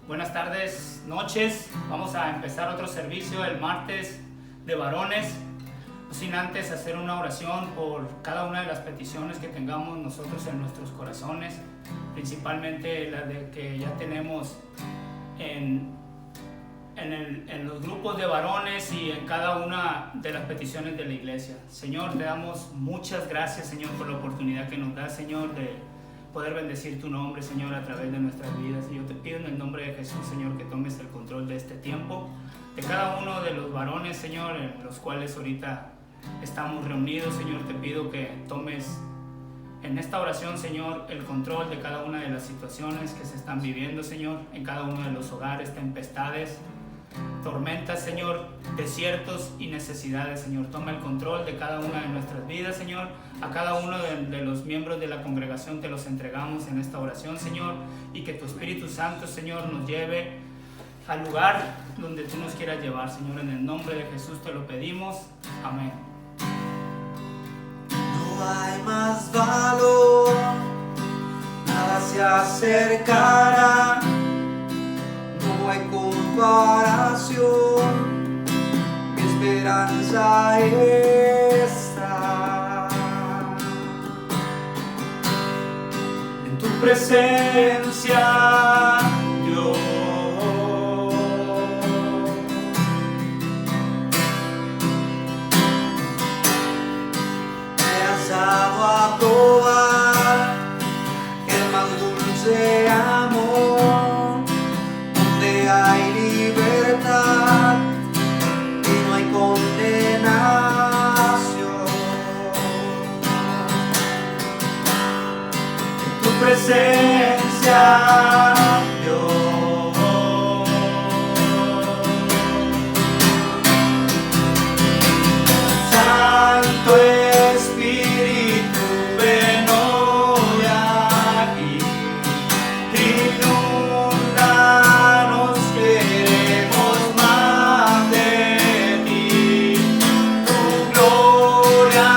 Buenas tardes, noches. Vamos a empezar otro servicio el martes de varones. No sin antes hacer una oración por cada una de las peticiones que tengamos nosotros en nuestros corazones, principalmente la de que ya tenemos en los grupos de varones y en cada una de las peticiones de la iglesia. Señor, te damos muchas gracias, Señor, por la oportunidad que nos das, Señor, de poder bendecir tu nombre, Señor, a través de nuestras vidas. Y yo te pido en el nombre de Jesús, Señor, que tomes el control de este tiempo, de cada uno de los varones, Señor, en los cuales ahorita estamos reunidos. Señor, te pido que tomes en esta oración, Señor, el control de cada una de las situaciones que se están viviendo, Señor, en cada uno de los hogares, tempestades, tormentas, Señor, desiertos y necesidades, Señor. Toma el control de cada una de nuestras vidas, Señor. A cada uno de los miembros de la congregación te los entregamos en esta oración, Señor, y que tu Espíritu Santo, Señor, nos lleve al lugar donde tú nos quieras llevar, Señor. En el nombre de Jesús te lo pedimos. Amén. No hay más valor, nada se acercará. No hay comparación, mi esperanza está en tu presencia, Dios. Me has dado a probar el más dulce amor, hay libertad y no hay condenación. En tu presencia, Dios. Santo Espíritu, ven hoy aquí. Inúndanos, queremos más de ti. Tu gloria,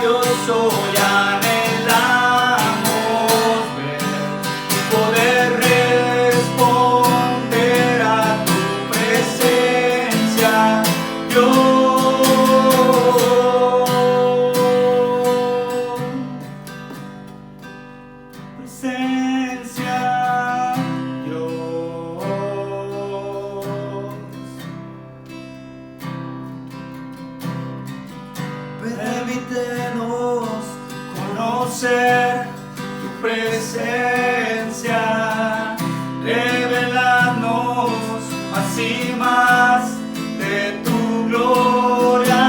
Dios, hoy anhelamos ver y poder responder a tu presencia, Dios. Presencia, Dios. Permítenos conocer tu presencia, revelarnos más y más de tu gloria.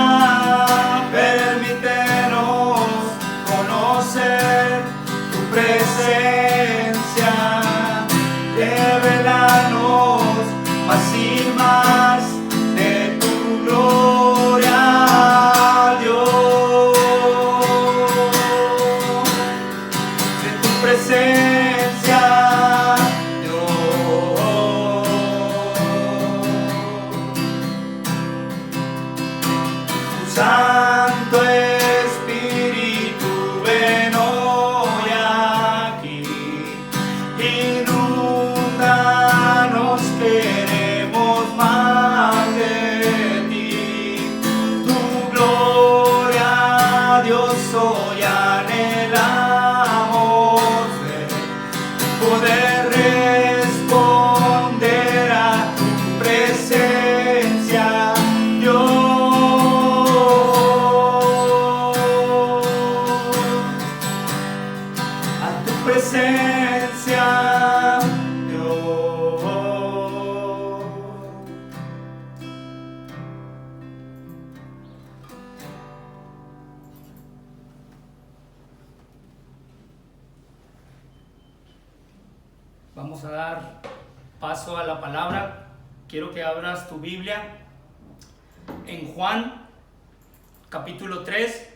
Permítenos conocer tu presencia, revelarnos más y más de tu gloria, Dios. De tu presencia, Dios. Tu Santo Espíritu, ven hoy aquí. Inúndanos, queremos más de ti. Tu gloria, Dios, hoy anhelamos ver, poder responder a tu presencia, Dios. A tu presencia, Dios. Vamos a dar paso a la palabra. Quiero que abras tu Biblia en Juan, capítulo 3,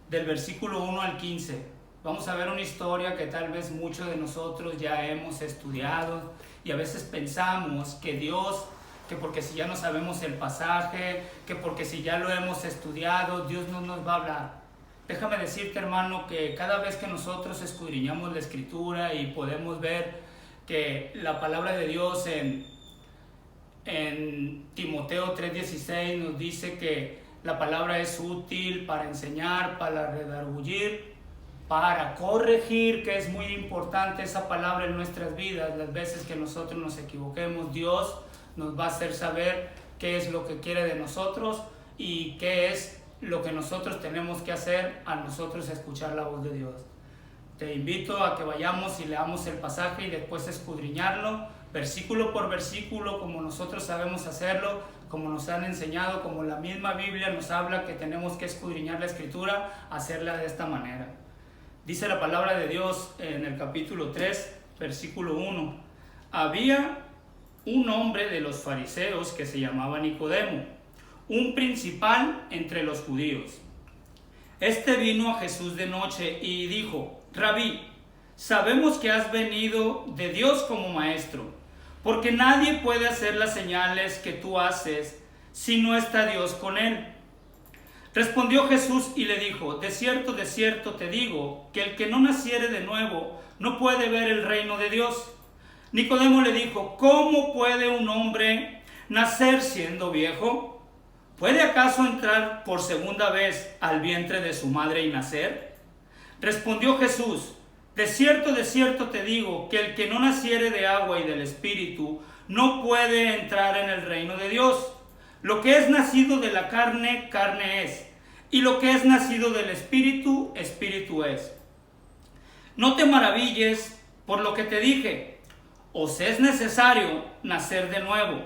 del versículo 1 al 15. Vamos a ver una historia que tal vez muchos de nosotros ya hemos estudiado y a veces pensamos que Dios, que porque si ya no sabemos el pasaje, que porque si ya lo hemos estudiado, Dios no nos va a hablar. Déjame decirte, hermano, que cada vez que nosotros escudriñamos la Escritura y podemos ver que la palabra de Dios en Timoteo 3:16 nos dice que la palabra es útil para enseñar, para redarguir, para corregir, que es muy importante esa palabra en nuestras vidas. Las veces que nosotros nos equivoquemos, Dios nos va a hacer saber qué es lo que quiere de nosotros y qué es lo que nosotros tenemos que hacer a nosotros escuchar la voz de Dios. Te invito a que vayamos y leamos el pasaje y después escudriñarlo, versículo por versículo, como nosotros sabemos hacerlo, como nos han enseñado, como la misma Biblia nos habla que tenemos que escudriñar la Escritura, hacerla de esta manera. Dice la palabra de Dios en el capítulo 3, versículo 1. Había un hombre de los fariseos que se llamaba Nicodemo, un principal entre los judíos. Este vino a Jesús de noche y dijo: Rabí, sabemos que has venido de Dios como maestro, porque nadie puede hacer las señales que tú haces si no está Dios con él. Respondió Jesús y le dijo: de cierto te digo, que el que no naciere de nuevo no puede ver el reino de Dios. Nicodemo le dijo: ¿cómo puede un hombre nacer siendo viejo? ¿Puede acaso entrar por segunda vez al vientre de su madre y nacer? Respondió Jesús: de cierto te digo, que el que no naciere de agua y del Espíritu no puede entrar en el reino de Dios. Lo que es nacido de la carne, carne es, y lo que es nacido del Espíritu, Espíritu es. No te maravilles por lo que te dije, os es necesario nacer de nuevo.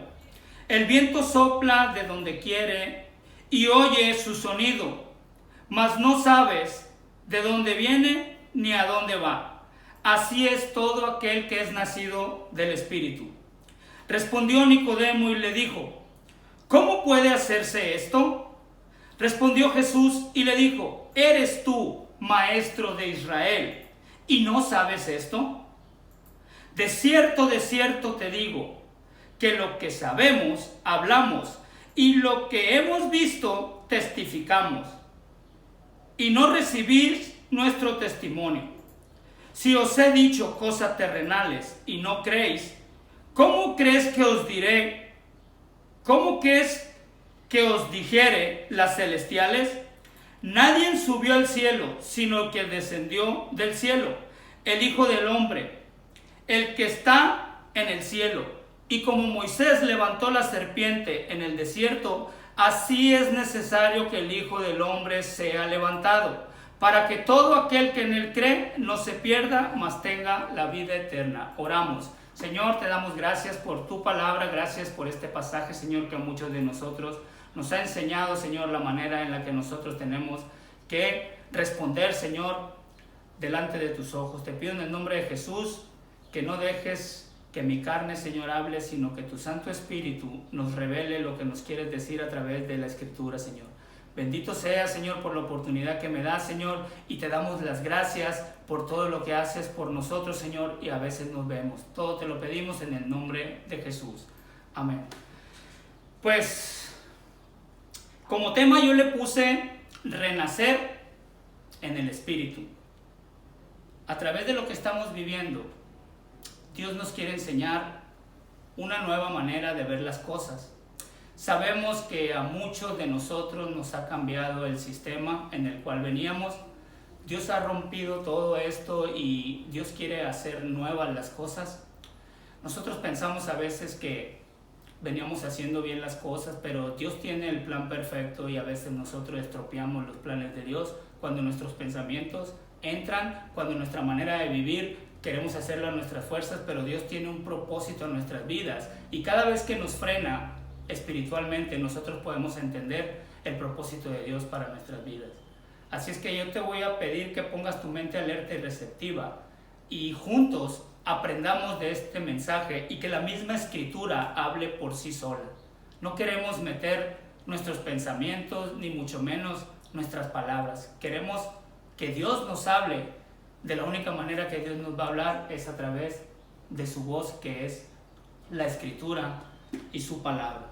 El viento sopla de donde quiere y oye su sonido, mas no sabes de dónde viene ni a dónde va. Así es todo aquel que es nacido del Espíritu. Respondió Nicodemo y le dijo: ¿cómo puede hacerse esto? Respondió Jesús y le dijo: ¿eres tú, maestro de Israel, y no sabes esto? De cierto te digo, que lo que sabemos, hablamos, y lo que hemos visto, testificamos, y no recibís nuestro testimonio. Si os he dicho cosas terrenales y no creéis, ¿cómo crees que os diré? ¿Cómo crees que os dijere las celestiales? Nadie subió al cielo, sino que descendió del cielo, el Hijo del Hombre, el que está en el cielo. Y como Moisés levantó la serpiente en el desierto, así es necesario que el Hijo del Hombre sea levantado, para que todo aquel que en él cree no se pierda, mas tenga la vida eterna. Oramos. Señor, te damos gracias por tu palabra, gracias por este pasaje, Señor, que a muchos de nosotros nos ha enseñado, Señor, la manera en la que nosotros tenemos que responder, Señor, delante de tus ojos. Te pido en el nombre de Jesús que no dejes que mi carne, Señor, hable, sino que tu Santo Espíritu nos revele lo que nos quieres decir a través de la Escritura, Señor. Bendito sea, Señor, por la oportunidad que me das, Señor, y te damos las gracias por todo lo que haces por nosotros, Señor, y a veces nos vemos. Todo te lo pedimos en el nombre de Jesús. Amén. Pues, como tema yo le puse renacer en el Espíritu. A través de lo que estamos viviendo, Dios nos quiere enseñar una nueva manera de ver las cosas. Sabemos que a muchos de nosotros nos ha cambiado el sistema en el cual veníamos. Dios ha rompido todo esto y Dios quiere hacer nuevas las cosas. Nosotros pensamos a veces que veníamos haciendo bien las cosas, pero Dios tiene el plan perfecto y a veces nosotros estropeamos los planes de Dios cuando nuestros pensamientos entran, cuando nuestra manera de vivir queremos hacerlo a nuestras fuerzas, pero Dios tiene un propósito en nuestras vidas y cada vez que nos frena espiritualmente nosotros podemos entender el propósito de Dios para nuestras vidas. Así es que yo te voy a pedir que pongas tu mente alerta y receptiva y juntos aprendamos de este mensaje y que la misma Escritura hable por sí sola. No queremos meter nuestros pensamientos ni mucho menos nuestras palabras. Queremos que Dios nos hable. De la única manera que Dios nos va a hablar es a través de su voz, que es la Escritura y su palabra.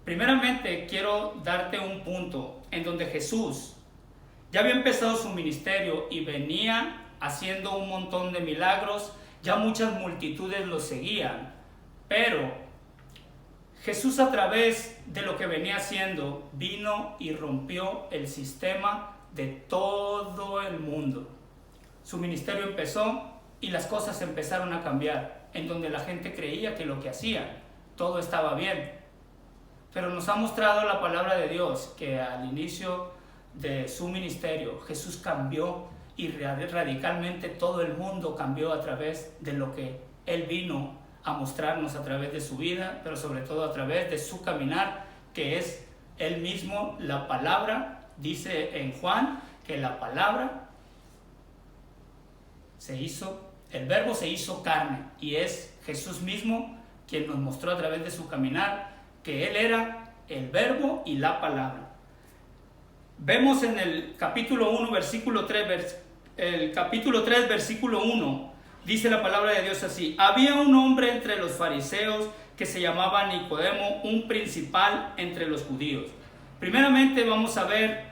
Primeramente quiero darte un punto en donde Jesús ya había empezado su ministerio y venía haciendo un montón de milagros ya muchas multitudes lo seguían, pero Jesús, a través de lo que venía haciendo, vino y rompió el sistema de todo el mundo. Su ministerio empezó y las cosas empezaron a cambiar, en donde la gente creía que lo que hacían, todo estaba bien. Pero nos ha mostrado la palabra de Dios que al inicio de su ministerio Jesús cambió, y radicalmente todo el mundo cambió a través de lo que Él vino a mostrarnos a través de su vida, pero sobre todo a través de su caminar, que es Él mismo, la palabra. Dice en Juan que la palabra el verbo se hizo carne, y es Jesús mismo quien nos mostró a través de su caminar que Él era el verbo y la palabra. Vemos en el capítulo 1, versículo 3, versículo 1, dice la palabra de Dios así: había un hombre entre los fariseos que se llamaba Nicodemo, un principal entre los judíos. Primeramente vamos a ver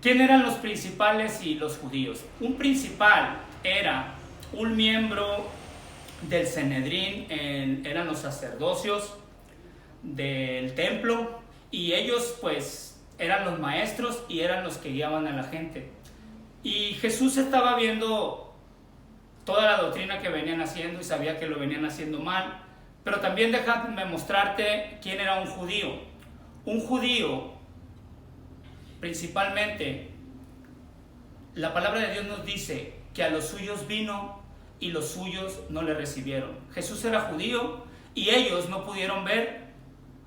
quién eran los principales y los judíos. Un principal era un miembro del Sanedrín, eran los sacerdocios del templo, y ellos pues eran los maestros y eran los que guiaban a la gente. Y Jesús estaba viendo toda la doctrina que venían haciendo y sabía que lo venían haciendo mal. Pero también déjame mostrarte quién era un judío. Un judío, principalmente, la palabra de Dios nos dice que a los suyos vino y los suyos no le recibieron. Jesús era judío y ellos no pudieron ver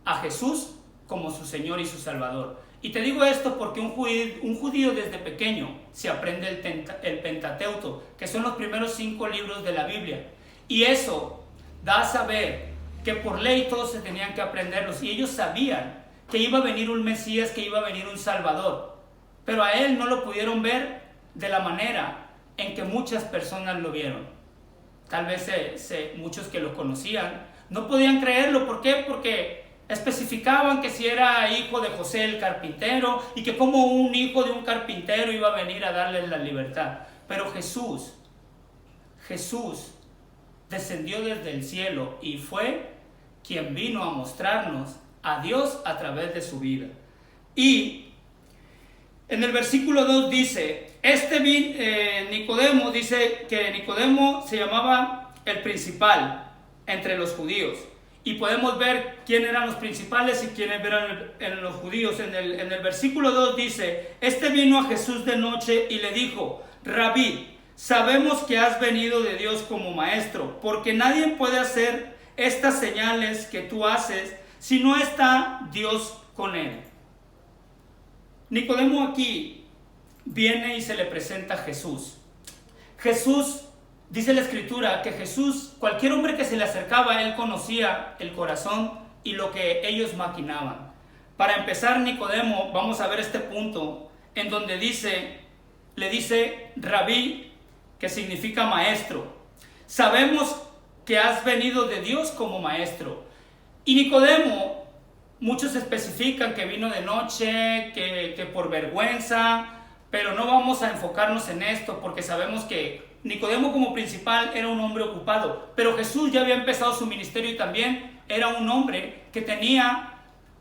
a Jesús como su Señor y su Salvador. Y te digo esto porque un judío desde pequeño se aprende el Pentateuco, que son los primeros 5 libros de la Biblia. Y eso da a saber que por ley todos se tenían que aprenderlos. Y ellos sabían que iba a venir un Mesías, que iba a venir un Salvador. Pero a Él no lo pudieron ver de la manera en que muchas personas lo vieron. Tal vez muchos que lo conocían no podían creerlo. ¿Por qué? Porque especificaban que si era hijo de José el carpintero, y que como un hijo de un carpintero iba a venir a darle la libertad. Pero Jesús descendió desde el cielo y fue quien vino a mostrarnos a Dios a través de su vida. Y en el versículo 2 dice, Nicodemo, dice que Nicodemo se llamaba el principal entre los judíos. Y podemos ver quién eran los principales y quiénes eran los judíos. En el versículo 2 dice, vino a Jesús de noche y le dijo: Rabí, sabemos que has venido de Dios como maestro, porque nadie puede hacer estas señales que tú haces si no está Dios con él. Nicodemo aquí viene y se le presenta a Jesús. Jesús, dice la Escritura, que Jesús, cualquier hombre que se le acercaba, él conocía el corazón y lo que ellos maquinaban. Para empezar, Nicodemo, vamos a ver este punto en donde le dice Rabí, que significa maestro. Sabemos que has venido de Dios como maestro. Y Nicodemo, muchos especifican que vino de noche, que por vergüenza, pero no vamos a enfocarnos en esto porque sabemos que Nicodemo como principal era un hombre ocupado, pero Jesús ya había empezado su ministerio y también era un hombre que tenía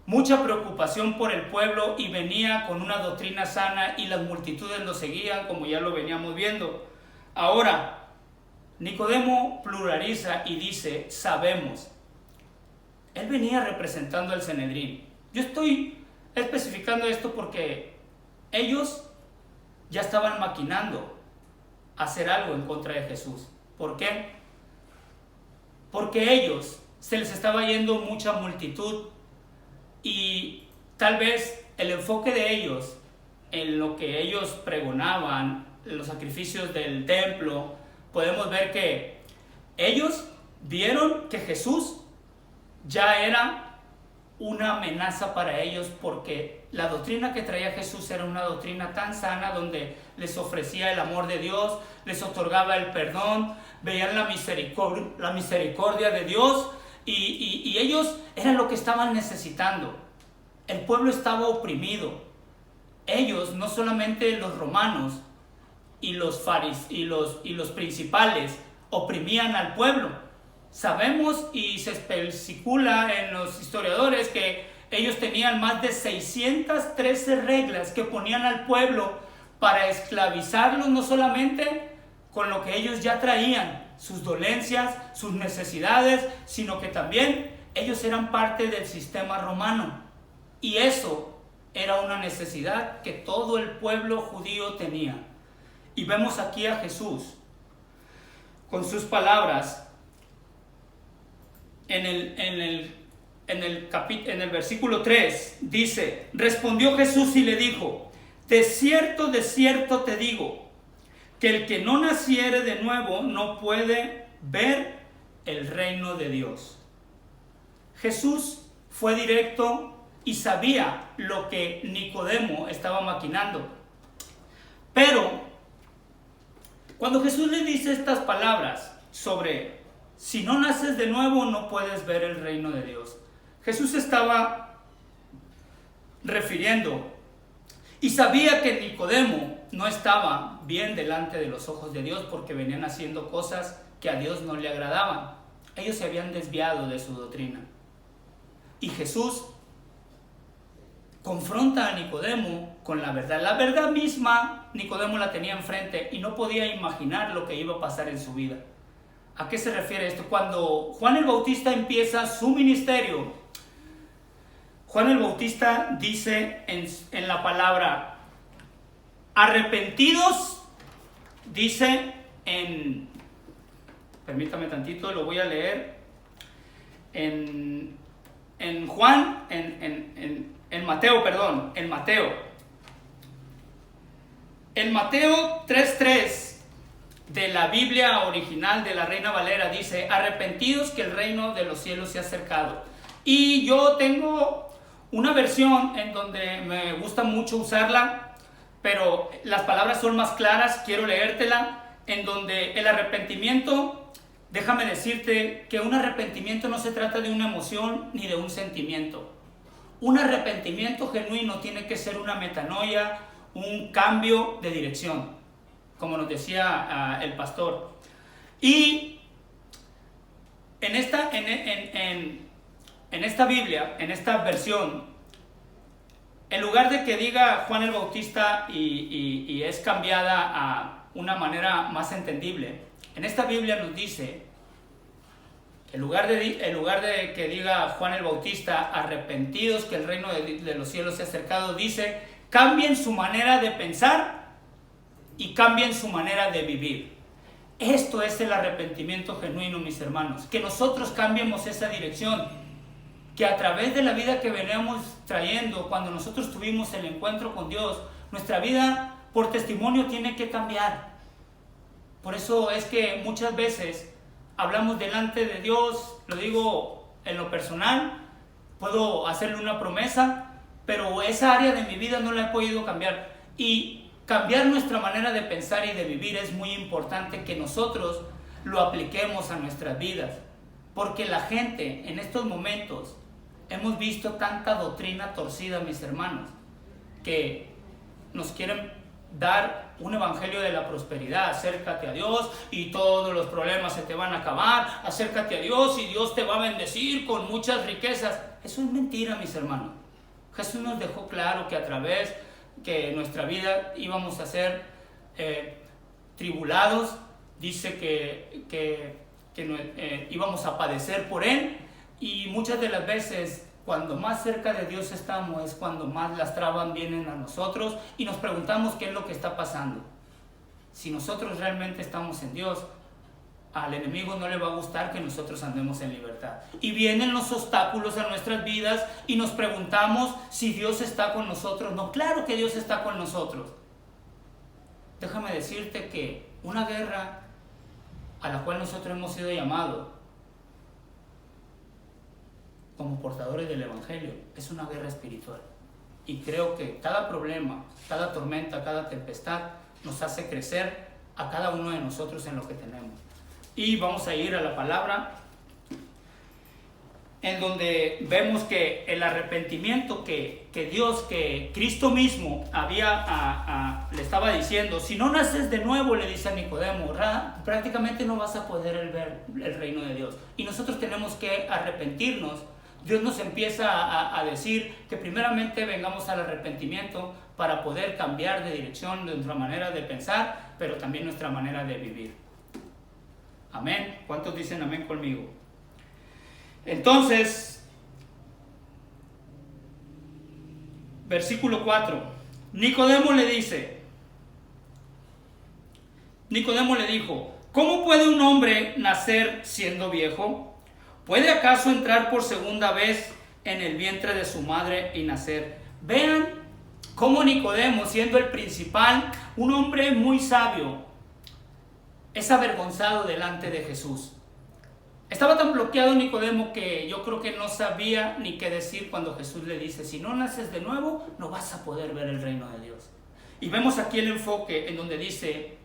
mucha preocupación por el pueblo y venía con una doctrina sana y las multitudes lo seguían, como ya lo veníamos viendo. Ahora, Nicodemo pluraliza y dice, sabemos. Él venía representando al Sanedrín. Yo estoy especificando esto porque ellos ya estaban maquinando hacer algo en contra de Jesús. ¿Por qué? Porque ellos se les estaba yendo mucha multitud y tal vez el enfoque de ellos en lo que ellos pregonaban, los sacrificios del templo, podemos ver que ellos vieron que Jesús ya era una amenaza para ellos, porque la doctrina que traía Jesús era una doctrina tan sana, donde les ofrecía el amor de Dios, les otorgaba el perdón, veían la misericordia de Dios, y ellos eran lo que estaban necesitando. El pueblo estaba oprimido. Ellos, no solamente los romanos y los principales, oprimían al pueblo. Sabemos y se especula en los historiadores que ellos tenían más de 613 reglas que ponían al pueblo para esclavizarlos, no solamente con lo que ellos ya traían, sus dolencias, sus necesidades, sino que también ellos eran parte del sistema romano. Y eso era una necesidad que todo el pueblo judío tenía. Y vemos aquí a Jesús con sus palabras en el versículo 3. Dice: respondió Jesús y le dijo: de cierto te digo, que el que no naciere de nuevo no puede ver el reino de Dios. Jesús fue directo y sabía lo que Nicodemo estaba maquinando. Pero cuando Jesús le dice estas palabras sobre si no naces de nuevo no puedes ver el reino de Dios, Jesús estaba refiriendo y sabía que Nicodemo no estaba bien delante de los ojos de Dios porque venían haciendo cosas que a Dios no le agradaban. Ellos se habían desviado de su doctrina. Y Jesús confronta a Nicodemo con la verdad. La verdad misma Nicodemo la tenía enfrente y no podía imaginar lo que iba a pasar en su vida. ¿A qué se refiere esto? Cuando Juan el Bautista empieza su ministerio, Juan el Bautista dice en la palabra arrepentidos, dice permítame tantito, lo voy a leer en Mateo 3:3 de la Biblia original de la Reina Valera dice: arrepentidos que el reino de los cielos se ha acercado. Y yo tengo una versión en donde me gusta mucho usarla, pero las palabras son más claras, quiero leértela, en donde el arrepentimiento, déjame decirte que un arrepentimiento no se trata de una emoción ni de un sentimiento. Un arrepentimiento genuino tiene que ser una metanoia, un cambio de dirección, como nos decía el pastor. Y en esta Biblia, en esta versión, en lugar de que diga Juan el Bautista y es cambiada a una manera más entendible, en esta Biblia nos dice, en lugar de que diga Juan el Bautista, arrepentidos que el reino de los cielos se ha acercado, dice: cambien su manera de pensar y cambien su manera de vivir. Esto es el arrepentimiento genuino, mis hermanos, que nosotros cambiemos esa dirección, que a través de la vida que veníamos trayendo, cuando nosotros tuvimos el encuentro con Dios, nuestra vida por testimonio tiene que cambiar. Por eso es que muchas veces hablamos delante de Dios, lo digo en lo personal, puedo hacerle una promesa, pero esa área de mi vida no la he podido cambiar. Y cambiar nuestra manera de pensar y de vivir es muy importante que nosotros lo apliquemos a nuestras vidas. Porque la gente en estos momentos, hemos visto tanta doctrina torcida, mis hermanos, que nos quieren dar un evangelio de la prosperidad. Acércate a Dios y todos los problemas se te van a acabar. Acércate a Dios y Dios te va a bendecir con muchas riquezas. Eso es mentira, mis hermanos. Jesús nos dejó claro que a través que nuestra vida íbamos a ser tribulados. Dice que íbamos a padecer por Él, y muchas de las veces cuando más cerca de Dios estamos es cuando más las trabas vienen a nosotros y nos preguntamos qué es lo que está pasando. Si nosotros realmente estamos en Dios, al enemigo no le va a gustar que nosotros andemos en libertad. Y vienen los obstáculos a nuestras vidas y nos preguntamos si Dios está con nosotros. No, claro que Dios está con nosotros. Déjame decirte que una guerra a la cual nosotros hemos sido llamados como portadores del Evangelio es una guerra espiritual. Y creo que cada problema, cada tormenta, cada tempestad nos hace crecer a cada uno de nosotros en lo que tenemos. Y vamos a ir a la palabra en donde vemos que el arrepentimiento que Dios, que Cristo mismo le estaba diciendo, si no naces de nuevo, le dice a Nicodemo, prácticamente no vas a poder ver el reino de Dios. Y nosotros tenemos que arrepentirnos. Dios nos empieza a decir que primeramente vengamos al arrepentimiento para poder cambiar de dirección de nuestra manera de pensar, pero también nuestra manera de vivir. Amén. ¿Cuántos dicen amén conmigo? Entonces, versículo 4, Nicodemo le dijo, ¿cómo puede un hombre nacer siendo viejo? ¿Puede acaso entrar por segunda vez en el vientre de su madre y nacer? Vean cómo Nicodemo, siendo el principal, un hombre muy sabio, es avergonzado delante de Jesús. Estaba tan bloqueado Nicodemo que yo creo que no sabía ni qué decir cuando Jesús le dice, si no naces de nuevo, no vas a poder ver el reino de Dios. Y vemos aquí el enfoque en donde dice,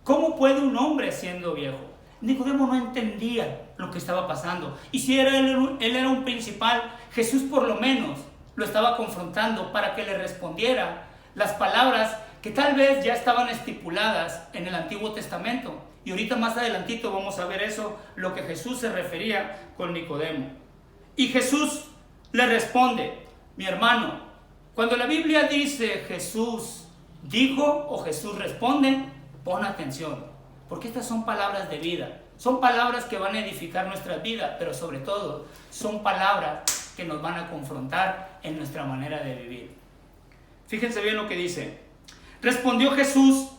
¿cómo puede un hombre siendo viejo? Nicodemo no entendía lo que estaba pasando. Y si él era un principal, Jesús por lo menos lo estaba confrontando para que le respondiera las palabras que tal vez ya estaban estipuladas en el Antiguo Testamento. Y ahorita más adelantito vamos a ver eso, lo que Jesús se refería con Nicodemo. Y Jesús le responde, mi hermano, cuando la Biblia dice Jesús dijo o Jesús responde, pon atención, porque estas son palabras de vida. Son palabras que van a edificar nuestra vida, pero sobre todo son palabras que nos van a confrontar en nuestra manera de vivir. Fíjense bien lo que dice. Respondió Jesús,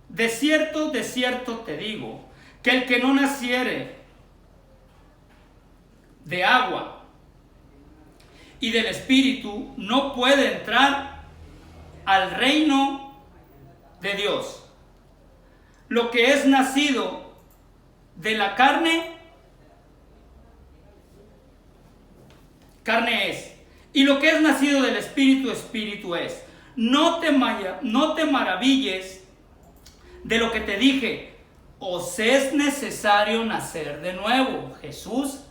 de cierto te digo, que el que no naciere de agua y del Espíritu no puede entrar al reino de Dios. Lo que es nacido de la carne, carne es. Y lo que es nacido del Espíritu, Espíritu es. No te maravilles de lo que te dije, os es necesario nacer de nuevo. Jesús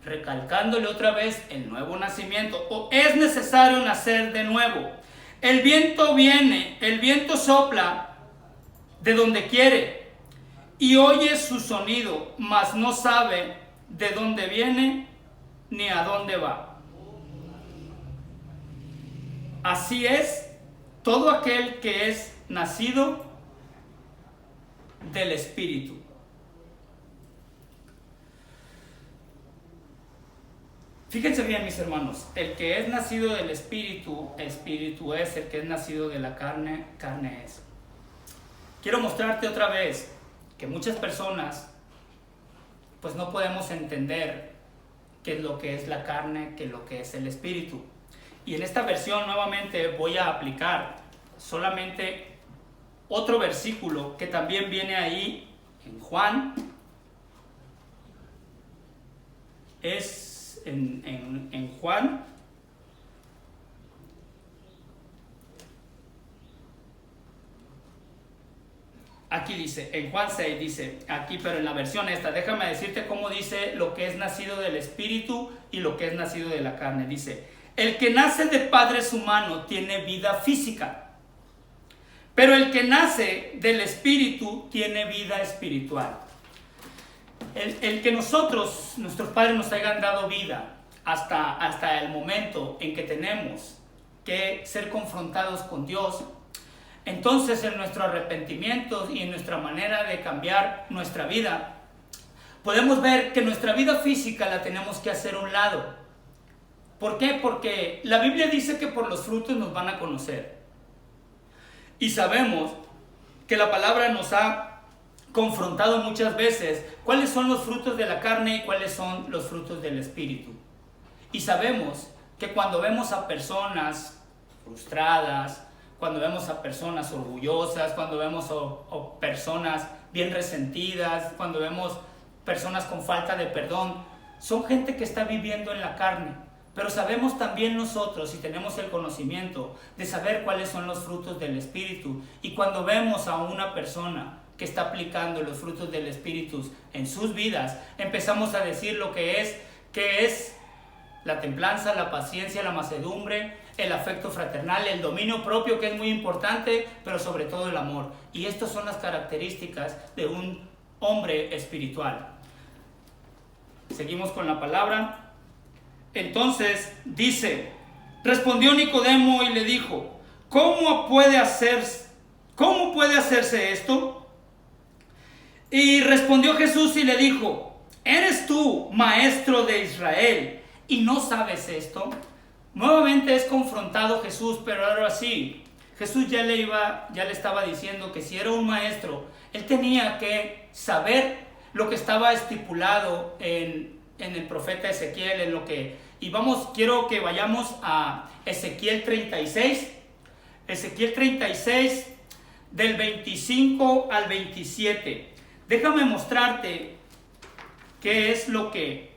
recalcándole otra vez el nuevo nacimiento, o es necesario nacer de nuevo. El viento viene, el viento sopla de donde quiere y oye su sonido, mas no sabe de dónde viene ni a dónde va. Así es todo aquel que es nacido del Espíritu. Fíjense bien, mis hermanos, el que es nacido del Espíritu, Espíritu es, el que es nacido de la carne, carne es. Quiero mostrarte otra vez que muchas personas pues no podemos entender qué es lo que es la carne, qué es lo que es el Espíritu. Y en esta versión nuevamente voy a aplicar solamente otro versículo que también viene ahí en Juan, es en Juan, aquí dice, en Juan 6 dice, aquí pero en la versión esta, déjame decirte cómo dice lo que es nacido del Espíritu y lo que es nacido de la carne. Dice, el que nace de padres humanos tiene vida física, pero el que nace del Espíritu tiene vida espiritual. El que nuestros padres nos hayan dado vida hasta el momento en que tenemos que ser confrontados con Dios, entonces en nuestro arrepentimiento y en nuestra manera de cambiar nuestra vida, podemos ver que nuestra vida física la tenemos que hacer a un lado. ¿Por qué? Porque la Biblia dice que por los frutos nos van a conocer. Y sabemos que la palabra nos ha confrontado muchas veces cuáles son los frutos de la carne y cuáles son los frutos del Espíritu. Y sabemos que cuando vemos a personas frustradas, cuando vemos a personas orgullosas, cuando vemos a personas bien resentidas, cuando vemos personas con falta de perdón, son gente que está viviendo en la carne. Pero sabemos también nosotros, y tenemos el conocimiento de saber cuáles son los frutos del Espíritu. Y cuando vemos a una persona que está aplicando los frutos del Espíritu en sus vidas, empezamos a decir lo que es la templanza, la paciencia, la mansedumbre, el afecto fraternal, el dominio propio, que es muy importante, pero sobre todo el amor. Y estas son las características de un hombre espiritual. Seguimos con la palabra. Entonces dice, respondió Nicodemo y le dijo, ¿cómo puede hacerse esto? Y respondió Jesús y le dijo, ¿eres tú maestro de Israel y no sabes esto? Nuevamente es confrontado Jesús, pero ahora sí, Jesús ya le estaba diciendo que si era un maestro, él tenía que saber lo que estaba estipulado en el profeta Ezequiel, quiero que vayamos a Ezequiel 36, Ezequiel 36 del 25 al 27. Déjame mostrarte qué es lo que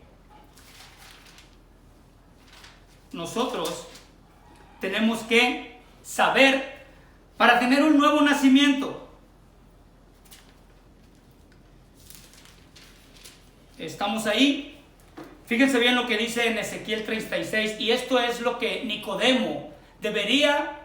nosotros tenemos que saber para tener un nuevo nacimiento. ¿Estamos ahí? Fíjense bien lo que dice en Ezequiel 36, y esto es lo que Nicodemo debería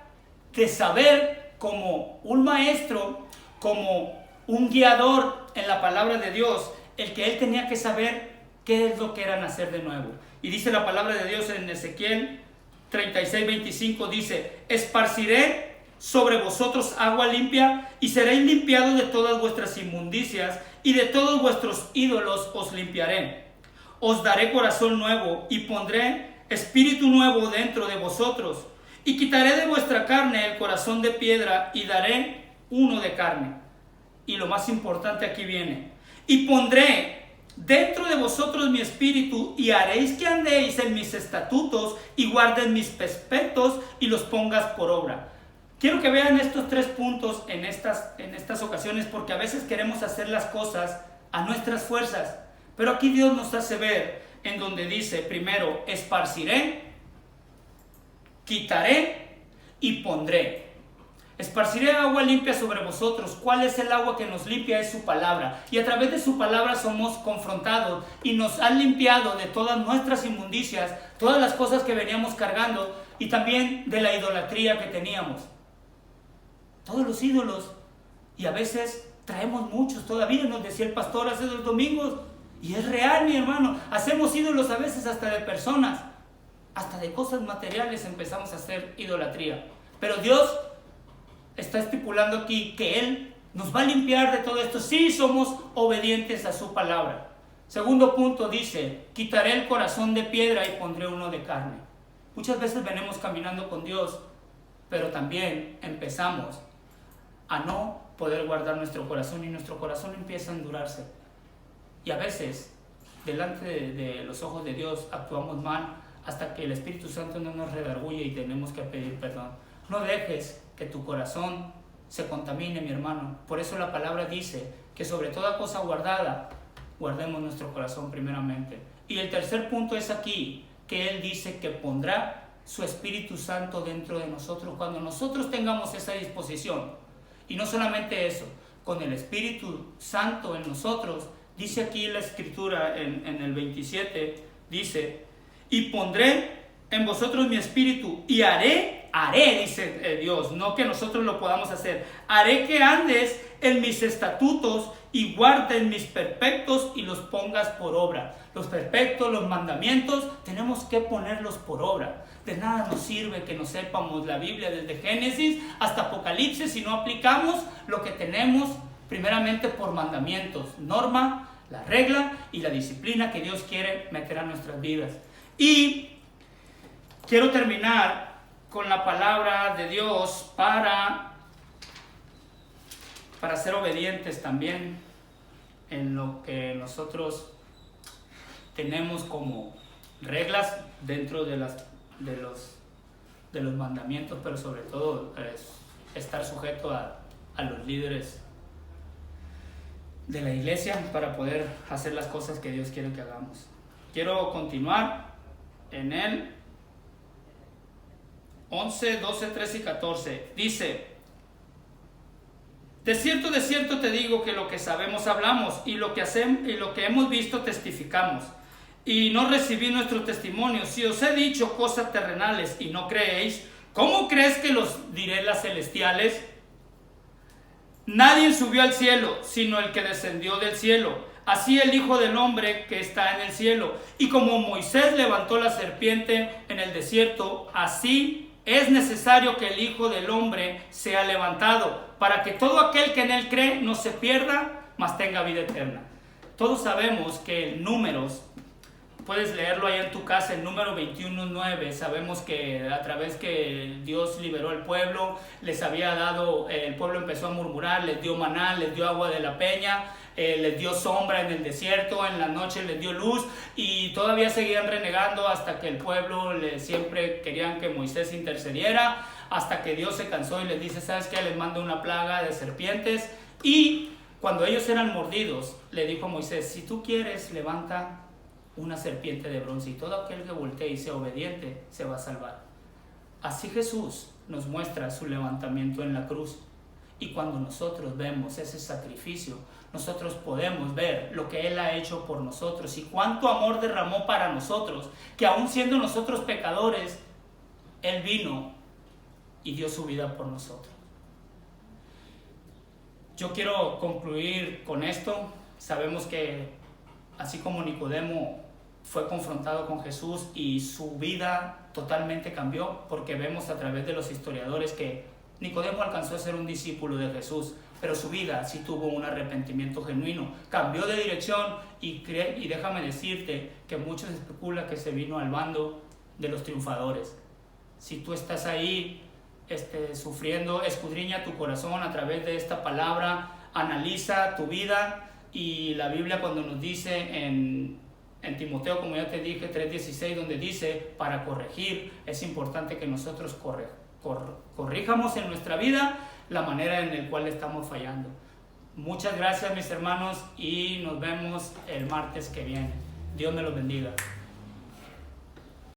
de saber como un maestro, como un guiador en la palabra de Dios, el que él tenía que saber qué es lo que era nacer de nuevo. Y dice la palabra de Dios en Ezequiel 36, 25, dice, esparciré sobre vosotros agua limpia y seréis limpiados de todas vuestras inmundicias y de todos vuestros ídolos os limpiaré. Os daré corazón nuevo y pondré espíritu nuevo dentro de vosotros y quitaré de vuestra carne el corazón de piedra y daré uno de carne. Y lo más importante aquí viene, y pondré dentro de vosotros mi espíritu y haréis que andéis en mis estatutos y guarden mis preceptos y los pongas por obra. Quiero que vean estos 3 puntos en estas ocasiones, porque a veces queremos hacer las cosas a nuestras fuerzas, pero aquí Dios nos hace ver en donde dice primero, esparciré, quitaré y pondré. Esparciré agua limpia sobre vosotros. ¿Cuál es el agua que nos limpia? Es su palabra. Y a través de su palabra somos confrontados y nos han limpiado de todas nuestras inmundicias, todas las cosas que veníamos cargando y también de la idolatría que teníamos. Todos los ídolos. Y a veces traemos muchos todavía, nos decía el pastor hace 2 domingos. Y es real, mi hermano. Hacemos ídolos a veces hasta de personas. Hasta de cosas materiales empezamos a hacer idolatría. Pero Dios está estipulando aquí que Él nos va a limpiar de todo esto si somos obedientes a su palabra. Segundo punto dice, quitaré el corazón de piedra y pondré uno de carne. Muchas veces venimos caminando con Dios, pero también empezamos a no poder guardar nuestro corazón y nuestro corazón empieza a endurarse. Y a veces, delante de los ojos de Dios, actuamos mal hasta que el Espíritu Santo no nos redarguye y tenemos que pedir perdón. No dejes que tu corazón se contamine, mi hermano. Por eso la palabra dice que sobre toda cosa guardada, guardemos nuestro corazón primeramente. Y el tercer punto es aquí, que Él dice que pondrá su Espíritu Santo dentro de nosotros cuando nosotros tengamos esa disposición. Y no solamente eso, con el Espíritu Santo en nosotros, dice aquí la Escritura en el 27, dice, y pondré en vosotros mi espíritu y haré, dice Dios, no que nosotros lo podamos hacer, haré que andes en mis estatutos y guardes mis preceptos y los pongas por obra. Los preceptos, los mandamientos, tenemos que ponerlos por obra. De nada nos sirve que no sepamos la Biblia desde Génesis hasta Apocalipsis si no aplicamos lo que tenemos primeramente por mandamientos, norma, la regla y la disciplina que Dios quiere meter a nuestras vidas. Y quiero terminar con la palabra de Dios para ser obedientes también en lo que nosotros tenemos como reglas dentro de los mandamientos, pero sobre todo estar sujeto a los líderes de la iglesia para poder hacer las cosas que Dios quiere que hagamos. Quiero continuar en el 11, 12, 13 y 14. Dice, de cierto te digo que lo que sabemos hablamos, y lo que hemos visto testificamos, y no recibí nuestro testimonio. Si os he dicho cosas terrenales y no creéis, ¿cómo crees que los diré las celestiales? Nadie subió al cielo, sino el que descendió del cielo, así el Hijo del Hombre que está en el cielo. Y como Moisés levantó la serpiente en el desierto, así es necesario que el Hijo del Hombre sea levantado, para que todo aquel que en él cree no se pierda, mas tenga vida eterna. Todos sabemos que en Números, puedes leerlo ahí en tu casa, el número 21:9, sabemos que a través que Dios liberó al pueblo, les había dado, el pueblo empezó a murmurar, les dio maná, les dio agua de la peña, les dio sombra en el desierto, en la noche les dio luz, y todavía seguían renegando hasta que el pueblo siempre querían que Moisés intercediera, hasta que Dios se cansó y les dice, ¿sabes qué? Les mando una plaga de serpientes. Y cuando ellos eran mordidos, le dijo a Moisés, si tú quieres, levanta una serpiente de bronce, y todo aquel que voltee y sea obediente se va a salvar. Así Jesús nos muestra su levantamiento en la cruz, y cuando nosotros vemos ese sacrificio, nosotros podemos ver lo que Él ha hecho por nosotros y cuánto amor derramó para nosotros, que aún siendo nosotros pecadores, Él vino y dio su vida por nosotros. Yo quiero concluir con esto. Sabemos que así como Nicodemo fue confrontado con Jesús y su vida totalmente cambió, porque vemos a través de los historiadores que Nicodemo alcanzó a ser un discípulo de Jesús, pero su vida sí tuvo un arrepentimiento genuino, cambió de dirección, y déjame decirte que muchos especulan que se vino al bando de los triunfadores. Si tú estás ahí sufriendo, escudriña tu corazón a través de esta palabra, analiza tu vida. Y la Biblia, cuando nos dice en Timoteo, como ya te dije, 3:16, donde dice, para corregir, es importante que nosotros corrijamos en nuestra vida la manera en la cual estamos fallando. Muchas gracias, mis hermanos, y nos vemos el martes que viene. Dios me los bendiga.